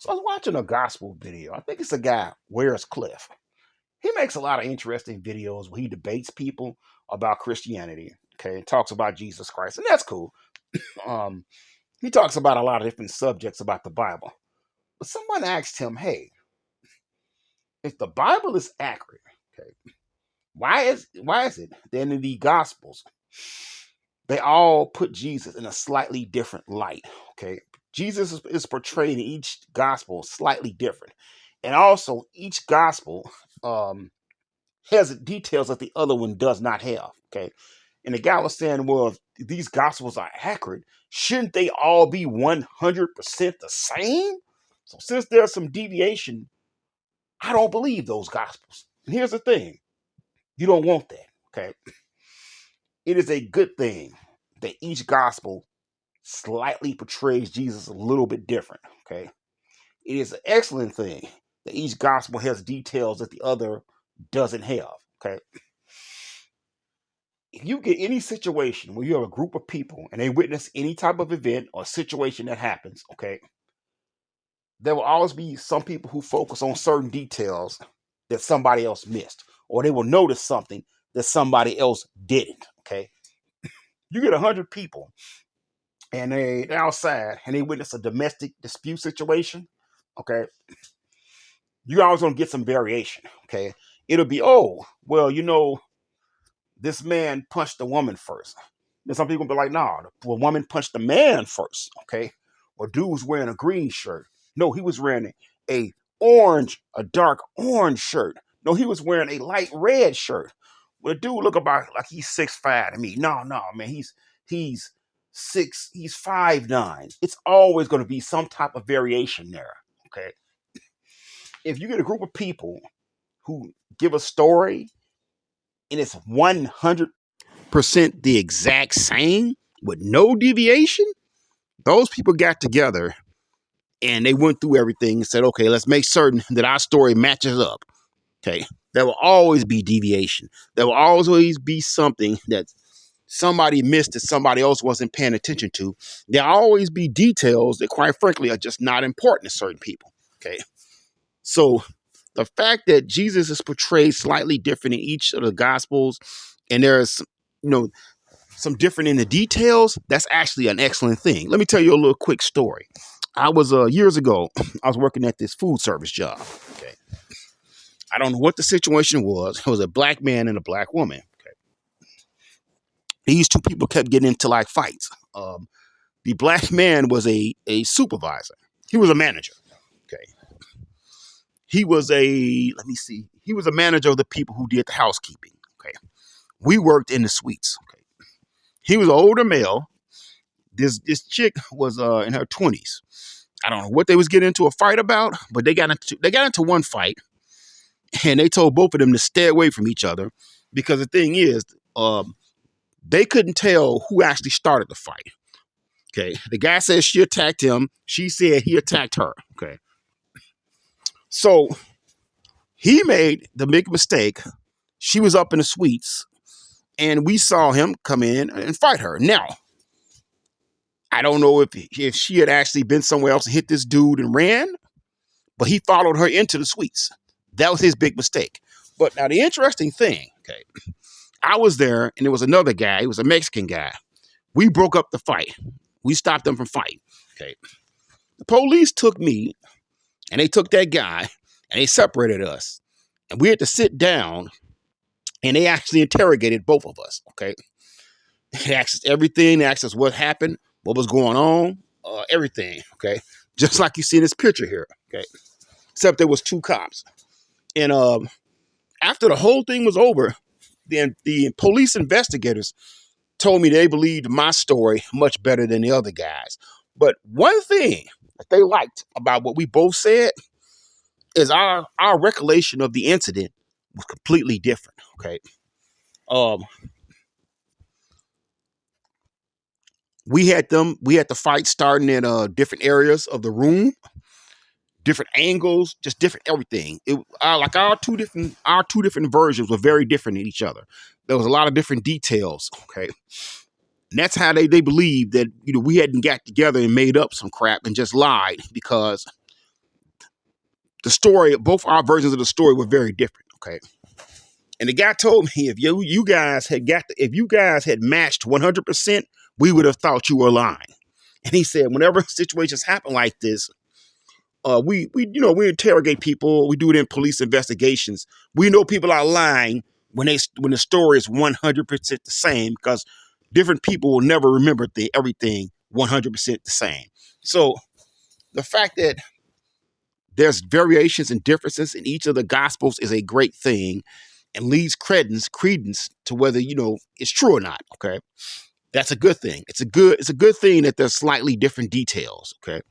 So I was watching a gospel video. I think it's a guy, Where's Cliff? He makes a lot of interesting videos where he debates people about Christianity. Okay, and talks about Jesus Christ, and that's cool. Um, he talks about a lot of different subjects about the Bible. But someone asked him, "Hey, if the Bible is accurate, okay, why is it that in the Gospels they all put Jesus in a slightly different light?" Okay, Jesus is portrayed in each Gospel slightly different, and also each Gospel um, has details that the other one does not have. Okay, and the guy was saying, "Well, if these Gospels are accurate, shouldn't they all be 100% the same? So since there's some deviation, I don't believe those Gospels." And here's the thing: you don't want that. Okay, it is a good thing that each Gospel slightly portrays Jesus a little bit different. Okay, it is an excellent thing that each Gospel has details that the other doesn't have. Okay, if you get any situation where you have a group of people and they witness any type of event or situation that happens, okay, there will always be some people who focus on certain details that somebody else missed, or they will notice something that somebody else didn't. Okay, you get 100 people and they're outside and they witness a domestic dispute situation. Okay, you're always gonna get some variation. Okay, it'll be, oh, well, this man punched the woman first. Then some people be like, nah, the woman punched the man first, okay? Or dude was wearing a green shirt. No, he was wearing a dark orange shirt. No, he was wearing a light red shirt. Well, the dude look about like he's 6'5" to me. No, man, he's 5'9". It's always going to be some type of variation there, okay? If you get a group of people who give a story and it's 100% the exact same with no deviation, those people got together and they went through everything and said, okay, let's make certain that our story matches up. Okay. There will always be deviation. There will always be something that somebody missed that somebody else wasn't paying attention to. There'll always be details that, quite frankly, are just not important to certain people. Okay. So the fact that Jesus is portrayed slightly different in each of the Gospels, and there's, you know, some different in the details, that's actually an excellent thing. Let me tell you a little quick story. I was years ago, I was working at this food service job. Okay. I don't know what the situation was. It was a black man and a black woman. Okay. These two people kept getting into like fights. The black man was a supervisor. He was a manager. Okay. He was he was a manager of the people who did the housekeeping. Okay. We worked in the suites. Okay. He was an older male. This chick was in her 20s. I don't know what they was getting into a fight about, but they got into one fight, and they told both of them to stay away from each other because the thing is, they couldn't tell who actually started the fight. Okay, the guy says she attacked him. She said he attacked her. Okay, so he made the big mistake. She was up in the suites, and we saw him come in and fight her. Now, I don't know if she had actually been somewhere else and hit this dude and ran, but he followed her into the suites. That was his big mistake. But now the interesting thing, okay, I was there and there was another guy. He was a Mexican guy. We broke up the fight. We stopped them from fighting. Okay. The police took me and they took that guy and they separated us. And we had to sit down and they actually interrogated both of us. Okay. They asked us everything. They asked us what happened, what was going on, everything. Okay. Just like you see in this picture here. Okay. Except there was two cops. And after the whole thing was over, then the police investigators told me they believed my story much better than the other guys. But one thing that they liked about what we both said is our recollection of the incident was completely different. Okay. Um, we had the fight starting in different areas of the room, different angles, just different everything. It like our two different versions were very different in each other. There was a lot of different details. Okay. And that's how they believed that we hadn't got together and made up some crap and just lied because the story, both our versions of the story were very different. Okay. And the guy told me if you guys had matched 100%, we would have thought you were lying. And he said, whenever situations happen like this, we interrogate people. We do it in police investigations. We know people are lying when the story is 100% the same, because different people will never remember everything 100% the same. So the fact that there's variations and differences in each of the gospels is a great thing, and leads credence to whether it's true or not. Okay, that's a good thing. It's a good thing that there's slightly different details. Okay,